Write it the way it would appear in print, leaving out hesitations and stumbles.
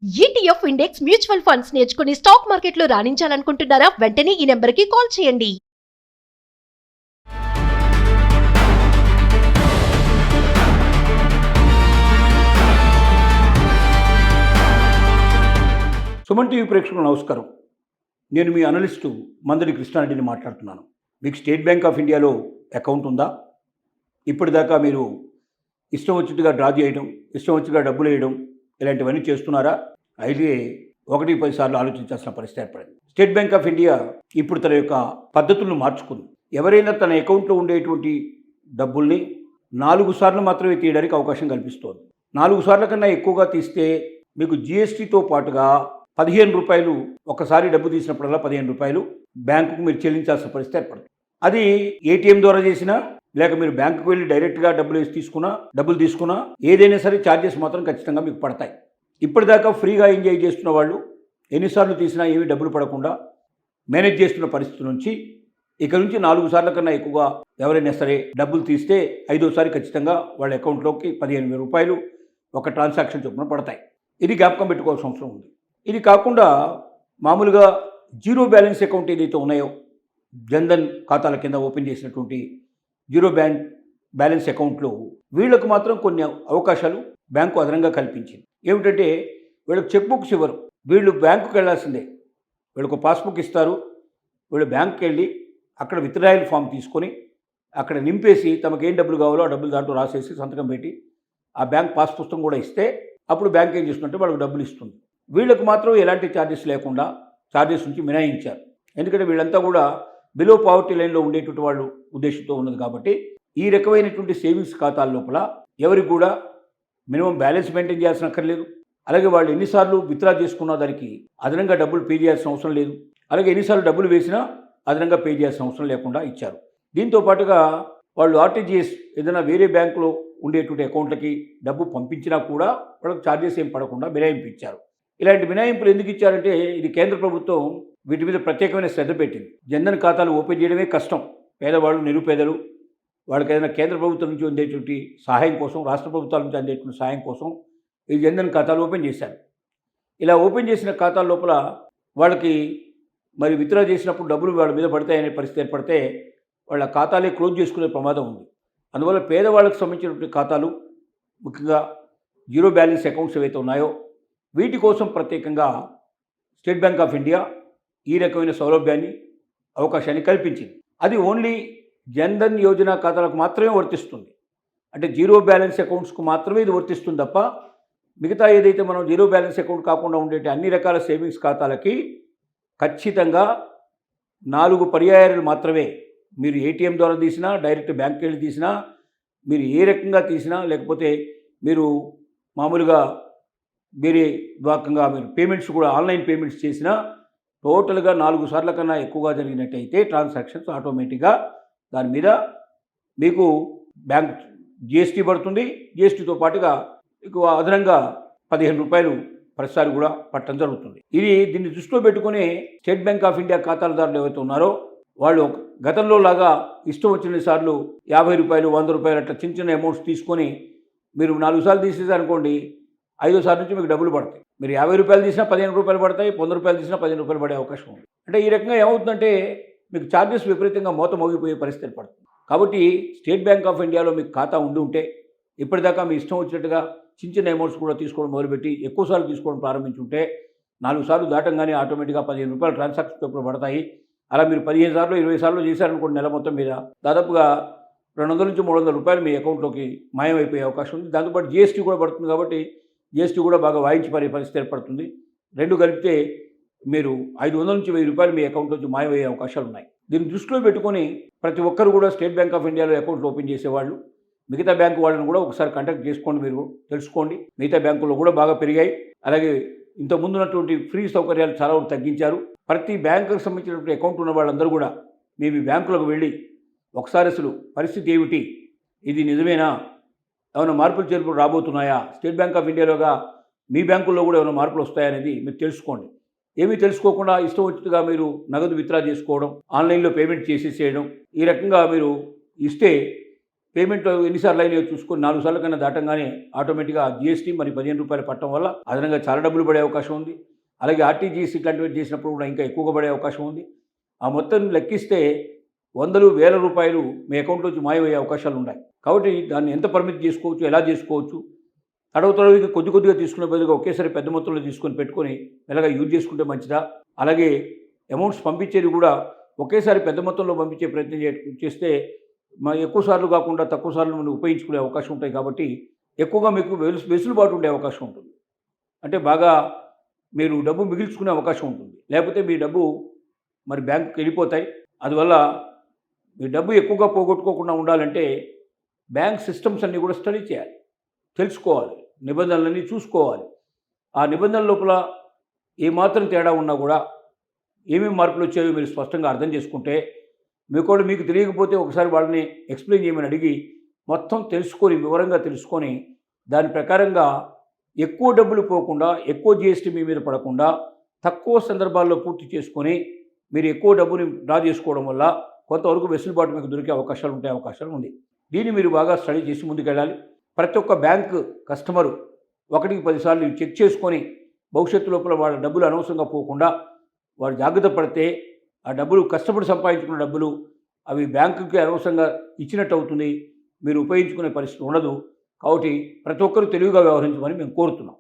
ETF index mutual funds నేర్చుకుని stock మార్కెట్లో రాణించాలనుకుంటున్నారా? వెంటనే ఈ నెంబర్కి కాల్ చేయండి. సుమన్ టీవీ ప్రేక్షకులకు నమస్కారం. నేను మీ అనలిస్టు మందడి కృష్ణారెడ్డిని మాట్లాడుతున్నాను. మీకు స్టేట్ బ్యాంక్ ఆఫ్ ఇండియాలో అకౌంట్ ఉందా? ఇప్పటిదాకా మీరు ఇష్టం వచ్చినట్టుగా డ్రా చేయడం, ఇష్టం వచ్చినట్టుగా డబ్బులు వేయడం ఇలాంటివన్నీ చేస్తున్నారా? అయితే 1-10 సార్లు ఆలోచించాల్సిన పరిస్థితి ఏర్పడింది. స్టేట్ బ్యాంక్ ఆఫ్ ఇండియా ఇప్పుడు తన యొక్క పద్ధతులను మార్చుకుంది. ఎవరైనా తన అకౌంట్లో ఉండేటువంటి డబ్బుల్ని 4 సార్లు మాత్రమే తీయడానికి అవకాశం కల్పిస్తోంది. 4 సార్ల కన్నా ఎక్కువగా తీస్తే మీకు జీఎస్టీతో పాటుగా 15 రూపాయలు, ఒకసారి డబ్బు తీసినప్పుడల్లా 15 రూపాయలు బ్యాంకుకు మీరు చెల్లించాల్సిన పరిస్థితి ఏర్పడుతుంది. అది ఏటీఎం ద్వారా చేసినా, లేక మీరు బ్యాంకుకు వెళ్ళి డైరెక్ట్గా డబ్బులు తీసుకున్నా ఏదైనా సరే ఛార్జెస్ మాత్రం ఖచ్చితంగా మీకు పడతాయి. ఇప్పటిదాకా ఫ్రీగా ఎంజాయ్ చేస్తున్న వాళ్ళు ఎన్నిసార్లు తీసినా ఏమీ డబ్బులు పడకుండా మేనేజ్ చేస్తున్న పరిస్థితి నుంచి ఇక నుంచి 4 సార్ల కన్నా ఎక్కువగా ఎవరైనా సరే డబ్బులు తీస్తే 5వసారి ఖచ్చితంగా వాళ్ళ అకౌంట్లోకి 15,000 రూపాయలు ఒక ట్రాన్సాక్షన్ చొప్పున పడతాయి. ఇది జ్ఞాపకం పెట్టుకోవాల్సిన అవసరం ఉంది. ఇది కాకుండా మామూలుగా జీరో బ్యాలెన్స్ అకౌంట్ ఏదైతే ఉన్నాయో, జన్ధన్ ఖాతాల కింద ఓపెన్ చేసినటువంటి జీరో బ్యాలెన్స్ అకౌంట్లో వీళ్ళకు మాత్రం కొన్ని అవకాశాలు బ్యాంకు అదనంగా కల్పించింది. ఏమిటంటే వీళ్ళకి చెక్ బుక్స్ ఇవ్వరు. వీళ్ళు బ్యాంకుకి వెళ్ళాల్సిందే. వీళ్ళకు పాస్బుక్ ఇస్తారు. వీళ్ళు బ్యాంకుకి వెళ్ళి అక్కడ విత్డ్రాయల్ ఫామ్ తీసుకొని అక్కడ నింపేసి తమకు ఏం డబ్బులు కావాలో ఆ డబ్బులు దాంట్లో రాసేసి సంతకం పెట్టి ఆ బ్యాంక్ పాస్ పుస్తకం కూడా ఇస్తే అప్పుడు బ్యాంక్ ఏం చేస్తుందంటే వాళ్ళకి డబ్బులు ఇస్తుంది. వీళ్ళకి మాత్రం ఎలాంటి ఛార్జెస్ లేకుండా ఛార్జెస్ నుంచి మినహాయించారు. ఎందుకంటే వీళ్ళంతా కూడా బిలో పావర్టీ లైన్లో ఉండేటువంటి వాళ్ళు ఉద్దేశంతో ఉన్నది కాబట్టి ఈ రకమైనటువంటి సేవింగ్స్ ఖాతాల లోపల ఎవరికి కూడా మినిమం బ్యాలెన్స్ మెయింటైన్ చేయాల్సిన అక్కర్లేదు. అలాగే వాళ్ళు ఎన్నిసార్లు విత్డ్రా చేసుకున్నా దానికి అదనంగా డబ్బులు పే చేయాల్సిన అవసరం లేదు. అలాగే ఎన్నిసార్లు డబ్బులు వేసినా అదనంగా పే చేయాల్సిన అవసరం లేకుండా ఇచ్చారు. దీంతో పాటుగా వాళ్ళు ఆర్టీజీఎస్ ఏదైనా వేరే బ్యాంకులో ఉండేటువంటి అకౌంట్లకి డబ్బు పంపించినా కూడా వాళ్ళకి ఛార్జెస్ ఏం పడకుండా మినహాయింపు ఇచ్చారు. ఇలాంటి మినహాయింపులు ఎందుకు ఇచ్చారంటే ఇది కేంద్ర ప్రభుత్వం వీటి మీద ప్రత్యేకమైన శ్రద్ధ పెట్టింది. జన్ధన్ ఖాతాలు ఓపెన్ చేయడమే కష్టం. పేదవాళ్ళు, నిరుపేదలు, వాళ్ళకి ఏదైనా కేంద్ర ప్రభుత్వం నుంచి అందేటువంటి సహాయం కోసం, రాష్ట్ర ప్రభుత్వాల నుంచి అందేటువంటి సహాయం కోసం ఈ జన్ధన్ ఖాతాలు ఓపెన్ చేశారు. ఇలా ఓపెన్ చేసిన ఖాతాల లోపల వాళ్ళకి మరి విత్డ్రా చేసినప్పుడు డబ్బులు వాళ్ళ మీద పడతాయనే పరిస్థితి ఏర్పడితే వాళ్ళ ఖాతాలే క్లోజ్ చేసుకునే ప్రమాదం ఉంది. అందువల్ల పేదవాళ్ళకు సంబంధించినటువంటి ఖాతాలు, ముఖ్యంగా జీరో బ్యాలెన్స్ అకౌంట్స్ ఏవైతే ఉన్నాయో వీటి కోసం ప్రత్యేకంగా స్టేట్ బ్యాంక్ ఆఫ్ ఇండియా ఈ రకమైన సౌలభ్యాన్ని, అవకాశాన్ని కల్పించింది. అది ఓన్లీ జన్ధన్ యోజన ఖాతాలకు మాత్రమే వర్తిస్తుంది. అంటే జీరో బ్యాలెన్స్ అకౌంట్స్కు మాత్రమే ఇది వర్తిస్తుంది తప్ప మిగతా ఏదైతే మనం జీరో బ్యాలెన్స్ అకౌంట్ కాకుండా ఉండే అన్ని రకాల సేవింగ్స్ ఖాతాలకి ఖచ్చితంగా 4 పర్యాయాలు మాత్రమే. మీరు ఏటీఎం ద్వారా తీసినా, డైరెక్ట్ బ్యాంక్కి వెళ్ళి తీసినా, మీరు ఏ రకంగా తీసినా, లేకపోతే మీరు మామూలుగా వేరే రకంగా మీరు పేమెంట్స్ కూడా ఆన్లైన్ పేమెంట్స్ చేసినా టోటల్గా 4 సార్ల కన్నా ఎక్కువగా జరిగినట్టయితే ట్రాన్సాక్షన్స్ ఆటోమేటిక్గా దాని మీద మీకు బ్యాంక్ జీఎస్టీ పడుతుంది. జీఎస్టీతో పాటుగా మీకు అదనంగా 15 రూపాయలు ప్రతిసారి కూడా పట్టడం జరుగుతుంది. దీన్ని దృష్టిలో పెట్టుకుని స్టేట్ బ్యాంక్ ఆఫ్ ఇండియా ఖాతాదారులు ఎవరైతే ఉన్నారో వాళ్ళు గతంలో లాగా ఇష్టం వచ్చిన సార్లు 50 రూపాయలు, 100 రూపాయలు అట్లా చిన్న చిన్న అమౌంట్స్ తీసుకొని మీరు 4 సార్లు తీసేసారనుకోండి, 5వసారి నుంచి మీకు డబ్బులు పడతాయి. మీరు 50 రూపాయలు తీసినా 15 రూపాయలు పడతాయి, 100 రూపాయలు తీసినా 15 రూపాయలు పడే అవకాశం ఉంది. అంటే ఈ రకంగా ఏమవుతుందంటే మీకు ఛార్జెస్ విపరీతంగా మోగిపోయే పరిస్థితి ఏర్పడుతుంది. కాబట్టి స్టేట్ బ్యాంక్ ఆఫ్ ఇండియాలో మీకు ఖాతా ఉంటే ఇప్పటిదాకా మీ ఇష్టం వచ్చినట్టుగా చిన్న చిన్న అమౌంట్స్ కూడా తీసుకోవడం మొదలుపెట్టి ఎక్కువసార్లు తీసుకోవడం ప్రారంభించుంటే 4 సార్లు దాటంగానే ఆటోమేటిక్గా 15 రూపాయలు ట్రాన్సాక్షన్ చొప్పున పడతాయి. అలా మీరు 15 సార్లు 20 సార్లు చేశారనుకోండి, నెల మొత్తం మీద దాదాపుగా 200 నుంచి 300 రూపాయలు మీ అకౌంట్లోకి మాయమైపోయే అవకాశం ఉంది. దాంతోపాటు జీఎస్టీ కూడా పడుతుంది కాబట్టి జీఎస్టీ కూడా బాగా వాయించి పడే పరిస్థితి ఏర్పడుతుంది. 2 కలిపితే మీరు 500 నుంచి 1000 రూపాయలు మీ అకౌంట్ నుంచి మాయమయ్యే అవకాశాలు ఉన్నాయి. దీన్ని దృష్టిలో పెట్టుకొని ప్రతి ఒక్కరు కూడా స్టేట్ బ్యాంక్ ఆఫ్ ఇండియాలో అకౌంట్లు ఓపెన్ చేసేవాళ్ళు మిగతా బ్యాంకు వాళ్ళని కూడా ఒకసారి కాంటాక్ట్ చేసుకోండి, మీరు తెలుసుకోండి. మిగతా బ్యాంకుల్లో కూడా బాగా పెరిగాయి. అలాగే ఇంతకుముందు ఉన్నటువంటి ఫ్రీ సౌకర్యాలు చాలా వరకు తగ్గించారు. ప్రతి బ్యాంకుకు సంబంధించినటువంటి అకౌంట్ ఉన్న వాళ్ళందరూ కూడా మీ బ్యాంకులకు వెళ్ళి ఒకసారి అసలు పరిస్థితి ఏమిటి, ఇది నిజమేనా, ఏమైనా మార్పులు చేర్పులు రాబోతున్నాయా, స్టేట్ బ్యాంక్ ఆఫ్ ఇండియాలోగా మీ బ్యాంకుల్లో కూడా ఏమైనా మార్పులు వస్తాయనేది మీరు తెలుసుకోండి. ఏమీ తెలుసుకోకుండా ఇష్టం వచ్చినట్టుగా మీరు నగదు విత్డ్రా చేసుకోవడం, ఆన్లైన్లో పేమెంట్ చేసేసేయడం, ఈ రకంగా మీరు ఇస్తే పేమెంట్ ఎన్నిసార్లు అయినాయో చూసుకొని 4 సార్ల కన్నా దాటంగానే ఆటోమేటిక్గా జీఎస్టీ మరి ₹15 పట్టడం వల్ల అదనంగా చాలా డబ్బులు పడే అవకాశం ఉంది. అలాగే ఆర్టీజీఎస్ ఇట్లాంటివి చేసినప్పుడు కూడా ఇంకా ఎక్కువగా పడే అవకాశం ఉంది. ఆ మొత్తం లెక్కిస్తే వందలు వేల రూపాయలు మీ అకౌంట్లోంచి మాయమయ్యే అవకాశాలు ఉన్నాయి. కాబట్టి దాన్ని ఎంత పరిమితి చేసుకోవచ్చు, ఎలా చేసుకోవచ్చు, తడవగా కొద్దిగా తీసుకునే బదులుగా ఒకేసారి పెద్ద మొత్తంలో తీసుకొని పెట్టుకొని మెల్లగా యూజ్ చేసుకుంటే మంచిదా, అలాగే అమౌంట్స్ పంపించేది కూడా ఒకేసారి పెద్ద మొత్తంలో పంపించే ప్రయత్నం చేస్తే ఎక్కువ సార్లు కాకుండా తక్కువ సార్లు మనం ఉపయోగించుకునే అవకాశం ఉంటాయి. కాబట్టి ఎక్కువగా మీకు వెసులుబాటు ఉండే అవకాశం ఉంటుంది. అంటే బాగా మీరు డబ్బు మిగిల్చుకునే అవకాశం ఉంటుంది. లేకపోతే మీ డబ్బు మరి బ్యాంకుకి వెళ్ళిపోతాయి. అందువల్ల మీ డబ్బు ఎక్కువగా పోగొట్టుకోకుండా ఉండాలంటే బ్యాంక్ సిస్టమ్స్ అన్నీ కూడా స్టడీ చేయాలి, తెలుసుకోవాలి, నిబంధనలన్నీ చూసుకోవాలి. ఆ నిబంధనల లోపల ఏమాత్రం తేడా ఉన్నా కూడా ఏమేమి మార్పులు వచ్చాయో మీరు స్పష్టంగా అర్థం చేసుకుంటే మీకు తెలియకపోతే ఒకసారి వాళ్ళని ఎక్స్ప్లెయిన్ చేయమని అడిగి మొత్తం తెలుసుకొని వివరంగా తెలుసుకొని దాని ప్రకారంగా ఎక్కువ డబ్బులు పోకుండా ఎక్కువ జీఎస్టీ మీ మీద పడకుండా తక్కువ సందర్భాల్లో పూర్తి చేసుకొని మీరు ఎక్కువ డబ్బుని డ్రా చేసుకోవడం వల్ల కొంతవరకు వెసులుబాటు మీకు దొరికే అవకాశాలు ఉంది. దీన్ని మీరు బాగా స్టడీ చేసి ముందుకెళ్ళాలి. ప్రతి ఒక్క బ్యాంక్ కస్టమరు 1కి 10 సార్లు చెక్ చేసుకొని భవిష్యత్తు లోపల వాళ్ళ డబ్బులు అనవసరంగా పోకుండా వాళ్ళు జాగ్రత్త పడితే ఆ డబ్బులు కష్టపడి సంపాదించుకున్న డబ్బులు అవి బ్యాంకుకి అనవసరంగా ఇచ్చినట్టు అవుతుంది. మీరు ఉపయోగించుకునే పరిస్థితి ఉండదు. కాబట్టి ప్రతి ఒక్కరూ తెలివిగా వ్యవహరించమని మేము కోరుతున్నాం.